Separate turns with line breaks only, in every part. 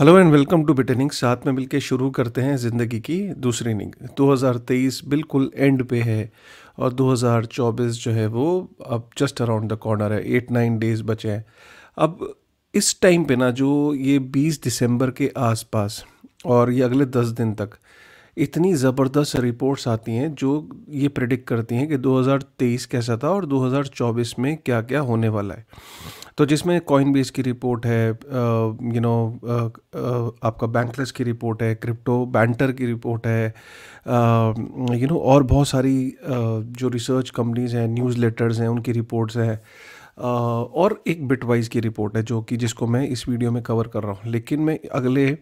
Hello and welcome to बिटनिंग। साथ में मिलके शुरू करते हैं ज़िंदगी की दूसरी इनिंग। 2023 बिल्कुल एंड पे है और 2024 जो है वो अब जस्ट अराउंड द कॉर्नर है। 8-9 डेज बचे हैं। अब इस टाइम पे ना जो ये 20 दिसंबर के आसपास और ये अगले 10 दिन तक इतनी ज़बरदस्त रिपोर्ट्स आती हैं जो ये प्रिडिक्ट करती हैं कि 2023 कैसा था और 2024 में क्या क्या होने वाला है। तो जिसमें कॉइनबेस की रिपोर्ट है, आपका बैंकलेस की रिपोर्ट है, क्रिप्टो बैंटर की रिपोर्ट है, और बहुत सारी जो रिसर्च कंपनीज हैं, न्यूज़लेटर्स हैं, उनकी रिपोर्ट्स हैं, और एक बिटवाइज की रिपोर्ट है जो कि जिसको मैं इस वीडियो में कवर कर रहा हूँ। लेकिन मैं अगले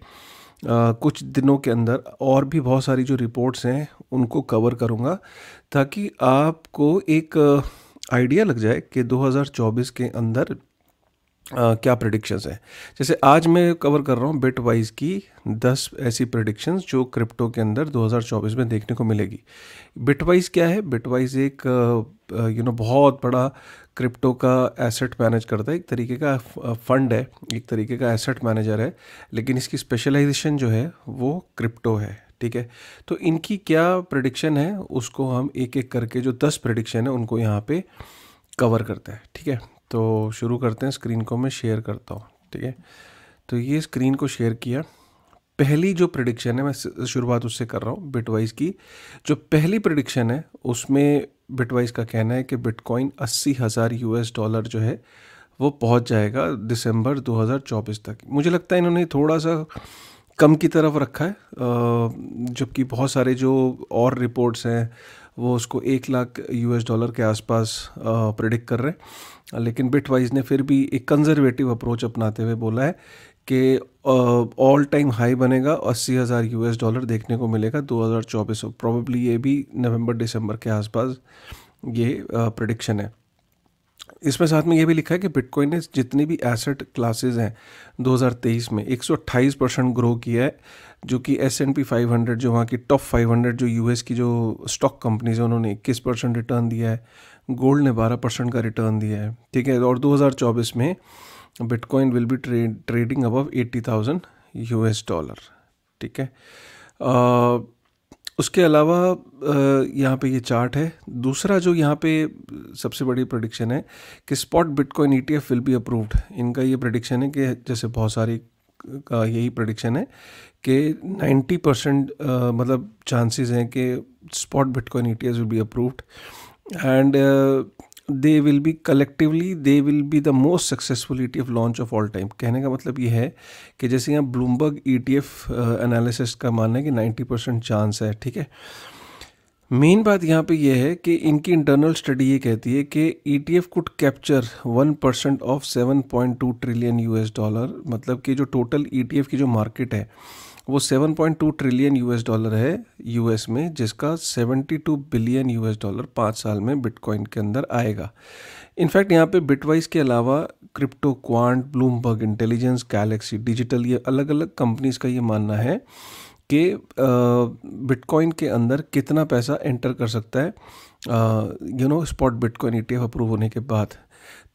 कुछ दिनों के अंदर और भी बहुत सारी जो रिपोर्ट्स हैं उनको कवर करूँगा ताकि आपको एक आइडिया लग जाए कि 2024 के अंदर क्या प्रेडिक्शंस हैं। जैसे आज मैं कवर कर रहा हूँ बिटवाइज की 10 ऐसी प्रेडिक्शंस जो क्रिप्टो के अंदर 2024 में देखने को मिलेगी। बिटवाइज क्या है? बिटवाइज एक बहुत बड़ा क्रिप्टो का एसेट मैनेज करता है, एक तरीके का फंड है, एक तरीके का एसेट मैनेजर है, लेकिन इसकी स्पेशलाइजेशन जो है वो क्रिप्टो है। ठीक है, तो इनकी क्या प्रेडिक्शन है उसको हम एक एक करके जो 10 प्रेडिक्शन है उनको यहाँ पे कवर करते हैं। ठीक है, तो शुरू करते हैं। स्क्रीन को मैं शेयर करता हूँ। ठीक है, तो ये स्क्रीन को शेयर किया। पहली जो प्रेडिक्शन है मैं शुरुआत उससे कर रहा हूँ। बिटवाइज की जो पहली प्रेडिक्शन है उसमें बिटवाइज का कहना है कि बिटकॉइन 80,000 US डॉलर जो है वो पहुँच जाएगा दिसंबर 2024 तक। मुझे लगता है इन्होंने थोड़ा सा कम की तरफ रखा है, जबकि बहुत सारे जो और रिपोर्ट्स हैं वो उसको 1 लाख US डॉलर के आसपास प्रेडिक्ट कर रहे हैं। लेकिन बिटवाइज ने फिर भी एक कंजर्वेटिव अप्रोच अपनाते हुए बोला है कि ऑल टाइम हाई बनेगा, 80,000 US डॉलर देखने को मिलेगा 2024। प्रोबेबली ये भी नवंबर दिसंबर के आसपास ये प्रेडिक्शन है। इसमें साथ में ये भी लिखा है कि बिटकॉइन ने जितनी भी एसेट क्लासेस हैं 2023 में 128% ग्रो किया है, जो कि S&P 500 जो वहाँ की टॉप 500 जो US की जो स्टॉक कंपनीज हैं उन्होंने 21% रिटर्न दिया है। गोल्ड ने 12% का रिटर्न दिया है। ठीक है, और 2024 में bitcoin will be trading above 80,000 US dollar. ठीक है, उसके अलावा यहाँ पे ये चार्ट है। दूसरा जो यहाँ पे सबसे बड़ी प्रेडिक्शन है कि spot bitcoin ETF will be approved. इनका ये प्रेडिक्शन है कि जैसे बहुत सारी का यही प्रेडिक्शन है कि 90% मतलब चांसेस हैं कि spot bitcoin ETFs will be approved and they will be collectively they will be the most successful ETF launch of all time. कहने का मतलब ये है कि जैसे यहाँ ब्लूमबर्ग ETF एनालिसिस का मानना है कि 90% चांस है। ठीक है, मेन बात यहाँ पे ये है कि इनकी इंटरनल स्टडी ये कहती है कि ETF could capture 1% of 7.2 trillion US dollar. मतलब कि जो टोटल ETF की जो मार्केट है वो 7.2 ट्रिलियन US डॉलर है US में, जिसका 72 बिलियन US डॉलर 5 साल में बिटकॉइन के अंदर आएगा। इनफैक्ट यहाँ पे बिटवाइज के अलावा crypto quant, Bloomberg intelligence, Galaxy digital, ये अलग अलग कंपनीज का ये मानना है कि बिटकॉइन के अंदर कितना पैसा एंटर कर सकता है स्पॉट बिटकॉइन ETF अप्रूव होने के बाद।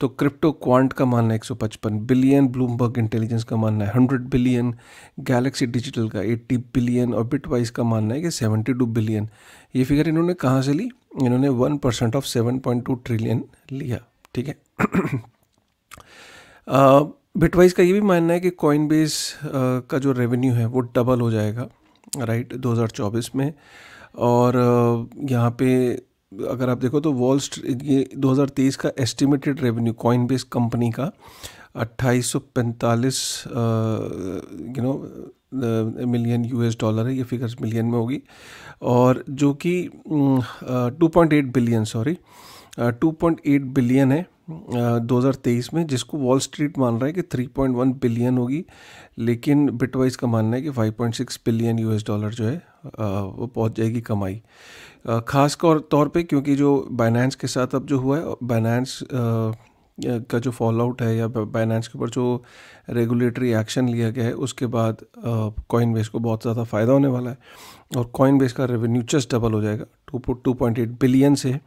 तो क्रिप्टो क्वांट का मानना है 155 बिलियन, ब्लूमबर्ग इंटेलिजेंस का मानना है 100 बिलियन, गैलेक्सी डिजिटल का 80 बिलियन और बिटवाइज का मानना है कि 72 बिलियन। ये फिगर इन्होंने कहाँ से ली? इन्होंने 1% ऑफ 7.2 ट्रिलियन लिया। ठीक है, बिटवाइज का ये भी मानना है कि कॉइनबेस का जो रेवेन्यू है वो डबल हो जाएगा राइट 2024 में। और यहाँ पे अगर आप देखो तो वॉल स्ट्रीट ये 2023 का एस्टिमेटेड रेवेन्यू कॉइनबेस कंपनी का 2845 मिलियन US डॉलर है। ये फिगर्स मिलियन में होगी, और जो कि 2.8 बिलियन 2.8 बिलियन है 2023 में, जिसको वॉल स्ट्रीट मान रहा है कि 3.1 बिलियन होगी। लेकिन बिटवाइज का मानना है कि 5.6 बिलियन US डॉलर जो है वो पहुंच जाएगी कमाई। खास तौर पे क्योंकि जो बाइनेंस के साथ अब जो हुआ है, बाइनेंस का जो फॉल आउट है या बाइनेंस के ऊपर जो रेगुलेटरी एक्शन लिया गया है उसके बाद कॉइनबेस को बहुत ज़्यादा फ़ायदा होने वाला है और कॉइनबेस का रेवेन्यू जस्ट डबल हो जाएगा 2.8 बिलियन से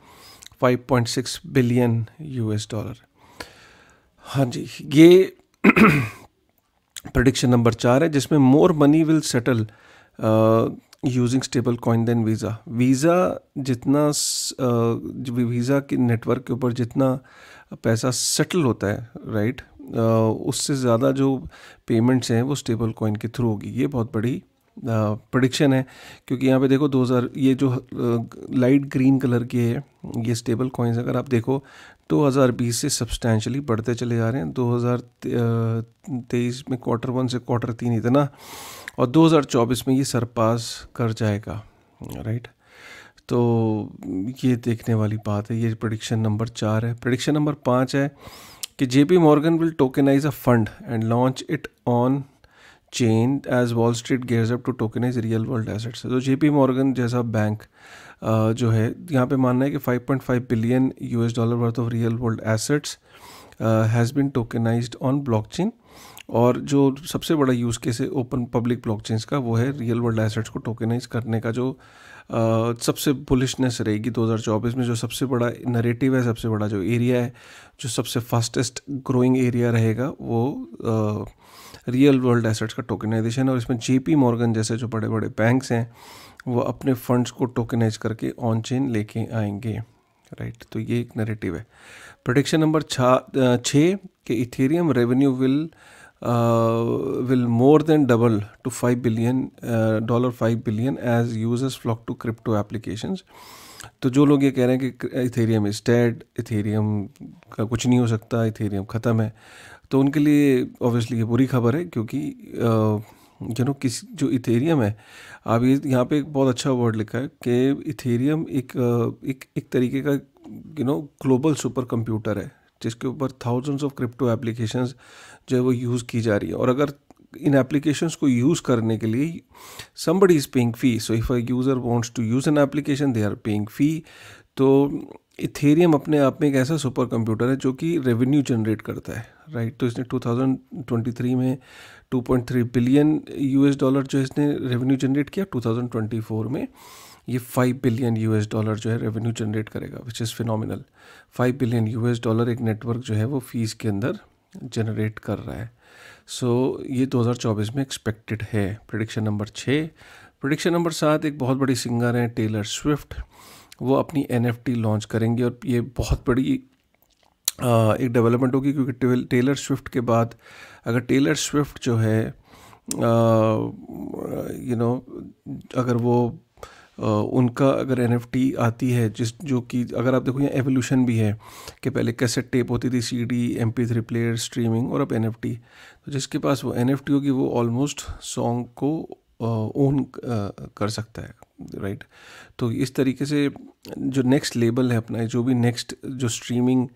5.6 बिलियन US डॉलर। हाँ जी, ये प्रेडिक्शन नंबर 4 है जिसमें more money will settle using stablecoin then Visa. Visa के नेटवर्क के ऊपर जितना पैसा सेटल होता है, राइट, उससे ज़्यादा जो पेमेंट्स हैं वो स्टेबल कॉइन के थ्रू होगी। ये बहुत बड़ी प्रेडिक्शन है, क्योंकि यहाँ पे देखो 2000, ये जो लाइट ग्रीन कलर के है ये स्टेबल कॉइन्स, अगर आप देखो 2020 से सब्सटैंशली बढ़ते चले जा रहे हैं। 2023 में Q1 से Q3 इतना, और 2024 में ये सरपास कर जाएगा, राइट। तो ये देखने वाली बात है। ये प्रेडिक्शन नंबर 4 है। प्रेडिक्शन नंबर 5 है कि JP Morgan will tokenize a fund and launch it on chain as Wall Street gears up to tokenize real world assets. तो JP Morgan जैसा बैंक जो है, यहाँ पे मानना है कि $5.5 billion worth of real world assets has been tokenized on blockchain. और जो सबसे बड़ा यूज़ केस है ओपन पब्लिक ब्लॉकचेन्स का, वो है रियल वर्ल्ड एसेट्स को टोकनाइज करने का। जो सबसे बुलिशनेस रहेगी 2024 में, जो सबसे बड़ा नरेटिव है, सबसे बड़ा जो एरिया है, जो सबसे फास्टेस्ट ग्रोइंग एरिया रहेगा, वो रियल वर्ल्ड एसेट्स का टोकनाइजेशन। और इसमें JP Morgan जैसे जो बड़े बड़े बैंक्स हैं वो अपने फंड्स को टोकनाइज करके ऑन चेन लेके आएंगे, राइट। तो ये एक नरेटिव है। प्रेडिक्शन नंबर 6 कि Ethereum revenue will more than double to $5 billion as users flock to crypto applications। तो जो लोग ये कह रहे हैं कि इथेरियम इज डेड, इथेरियम का कुछ नहीं हो सकता, इथेरियम ख़त्म है, तो उनके लिए ऑब्वियसली ये बुरी खबर है, क्योंकि जो इथेरियम है, आप ये यहाँ पे एक बहुत अच्छा वर्ड लिखा है कि इथेरियम एक तरीके का ग्लोबल सुपर कंप्यूटर है, जिसके ऊपर थाउजेंड्स ऑफ क्रिप्टो एप्लीकेशंस जो है वो यूज़ की जा रही है। और अगर इन एप्लीकेशंस को यूज़ करने के लिए somebody is paying fee, so if a user wants to use an application they are paying fee। तो इथेरियम अपने आप में एक ऐसा सुपर कंप्यूटर है जो कि रेवेन्यू जनरेट करता है, राइट। तो इसने 2023 में $2.3 बिलियन जो इसने रेवेन्यू जनरेट किया। 2024 में ये $5 बिलियन जो है रेवेन्यू जनरेट करेगा, विच इज़ फिनोमिनल। $5 बिलियन एक नेटवर्क जो है वो फीस के अंदर जनरेट कर रहा है। सो ये 2024 में एक्सपेक्टेड है। Prediction number 6। प्रेडिक्शन नंबर 7, एक बहुत बड़ी सिंगर हैं टेलर स्विफ्ट, वो अपनी NFT लॉन्च करेंगे, और ये बहुत बड़ी एक डेवलपमेंट होगी, क्योंकि टेलर स्विफ्ट के बाद अगर टेलर स्विफ्ट जो है अगर वो उनका अगर NFT आती है, जो कि अगर आप देखो यहाँ एवोल्यूशन भी है कि पहले कैसेट टेप होती थी, CD, MP3 प्लेयर, स्ट्रीमिंग, और अब NFT। तो जिसके पास वो NFT होगी वो ऑलमोस्ट सॉन्ग को ओन कर सकता है, राइट। तो इस तरीके से जो नेक्स्ट लेबल है अपना, जो भी नेक्स्ट जो स्ट्रीमिंग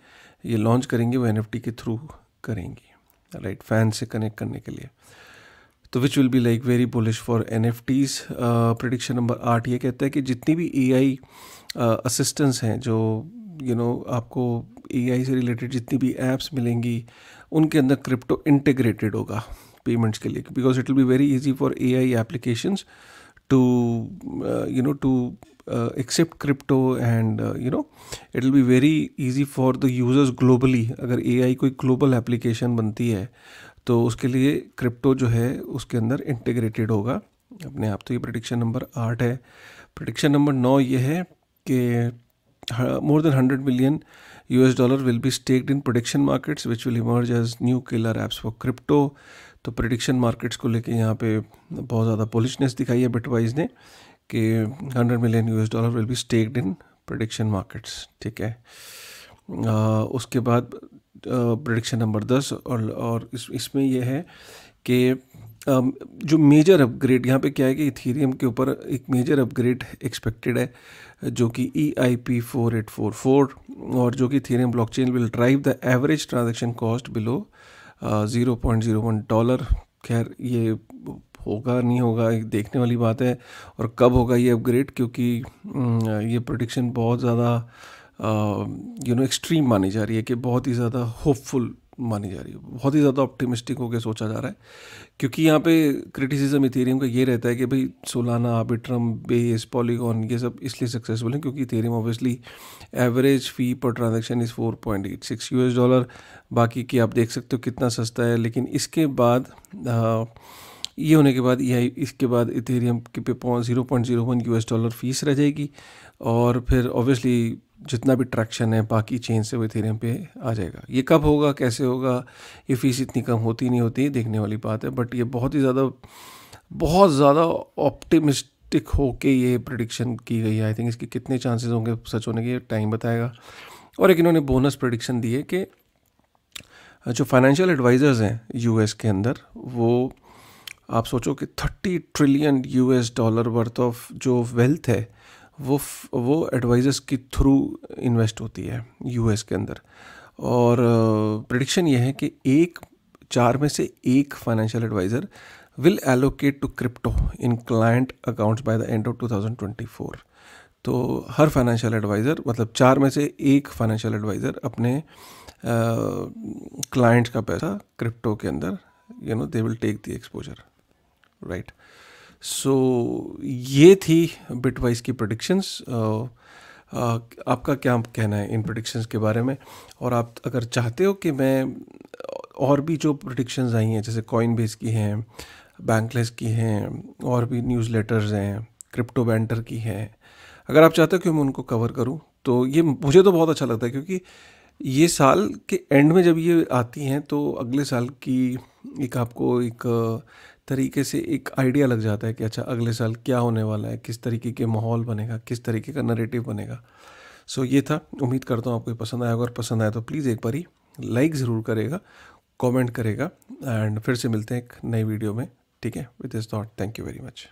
ये लॉन्च करेंगे वो NFT के थ्रू करेंगी, राइट, फैन से कनेक्ट करने के लिए। तो which will be like very bullish for NFTs। Prediction number 8 ये कहता है कि जितनी भी AI असिस्टेंट्स हैं, जो आपको AI से रिलेटेड जितनी भी ऐप्स मिलेंगी, उनके अंदर क्रिप्टो इंटीग्रेटेड होगा पेमेंट्स के लिए, because it will be very easy for AI applications to accept crypto, and it will be very easy for the users globally। अगर AI कोई ग्लोबल एप्लीकेशन बनती है तो उसके लिए क्रिप्टो जो है उसके अंदर इंटीग्रेटेड होगा अपने आप। तो ये प्रेडिक्शन नंबर 8 है। प्रेडिक्शन नंबर 9 ये है कि more than $100 million will be staked in prediction markets which will emerge as new killer apps for crypto। तो प्रेडिक्शन मार्केट्स को लेके यहाँ पे बहुत ज़्यादा बुलिशनेस दिखाई है बिटवाइज ने कि $100 million will be staked in prediction markets, ठीक है। उसके बाद प्रेडिक्शन नंबर 10 और इसमें यह है कि जो मेजर अपग्रेड यहाँ पे क्या है कि इथेरियम के ऊपर एक मेजर अपग्रेड एक्सपेक्टेड है, जो कि EIP 4844, और जो कि Ethereum blockchain will drive the average transaction cost below $0.01। खैर ये होगा नहीं होगा एक देखने वाली बात है, और कब होगा ये अपग्रेड, क्योंकि ये प्रेडिक्शन बहुत ज़्यादा एक्सट्रीम मानी जा रही है कि बहुत ही ज़्यादा होपफुल मानी जा रही है, बहुत ही ज़्यादा ऑप्टिमिस्टिक होकर सोचा जा रहा है, क्योंकि यहाँ पे क्रिटिसिज्म इथेरियम का ये रहता है कि भाई सोलाना, आर्बिट्रम, बेस, पॉलीगॉन ये सब इसलिए सक्सेसफुल हैं क्योंकि इथेरियम ऑब्वियसली एवरेज फ़ी पर ट्रांजैक्शन इज़ $4.86, बाकी की आप देख सकते हो कितना सस्ता है। लेकिन इसके बाद ये होने के बाद इसके बाद इथेरियम के पे $0.01 फीस रह जाएगी, और फिर ऑब्वियसली जितना भी ट्रैक्शन है बाकी चेन से वो इथेरियम पे आ जाएगा। ये कब होगा, कैसे होगा, ये फ़ीस इतनी कम होती नहीं होती, देखने वाली बात है। बट ये बहुत ज़्यादा ऑप्टिमिस्टिक होके ये प्रेडिक्शन की गई है। आई थिंक इसके कितने चांसेस होंगे सच होने के, टाइम बताएगा। और एक इन्होंने बोनस प्रेडिक्शन दी है कि जो फाइनेंशियल एडवाइज़र्स हैं यूएस के अंदर, वो आप सोचो कि $30 ट्रिलियन वर्थ ऑफ जो वेल्थ है वो एडवाइज़र्स के थ्रू इन्वेस्ट होती है यूएस के अंदर। और प्रेडिक्शन ये है कि 4 में से 1 financial advisor will allocate to crypto in client accounts by the end of 2024। तो हर फाइनेंशियल एडवाइज़र, मतलब 4 में से 1 फाइनेंशियल एडवाइज़र अपने क्लाइंट्स का पैसा क्रिप्टो के अंदर, they will take the exposure, right. So ये थी बिटवाइज की प्रेडिक्शंस। आपका क्या कहना है इन प्रेडिक्शंस के बारे में? और आप अगर चाहते हो कि मैं और भी जो प्रेडिक्शंस आई हैं, जैसे कॉइनबेस की हैं, बैंकलेस की हैं, और भी न्यूज़लेटर्स हैं, क्रिप्टो बैंटर की हैं, अगर आप चाहते हो कि मैं उनको कवर करूं, तो ये मुझे तो बहुत अच्छा लगता है, क्योंकि ये साल के एंड में जब ये आती हैं तो अगले साल की आपको एक तरीके से एक आइडिया लग जाता है कि अच्छा अगले साल क्या होने वाला है, किस तरीके के माहौल बनेगा, किस तरीके का नैरेटिव बनेगा। सो ये था। उम्मीद करता हूँ आपको पसंद आएगा, और पसंद आया तो प्लीज़ एक बारी लाइक ज़रूर करेगा, कमेंट करेगा, एंड फिर से मिलते हैं एक नई वीडियो में। ठीक है, with this thought, thank you very much.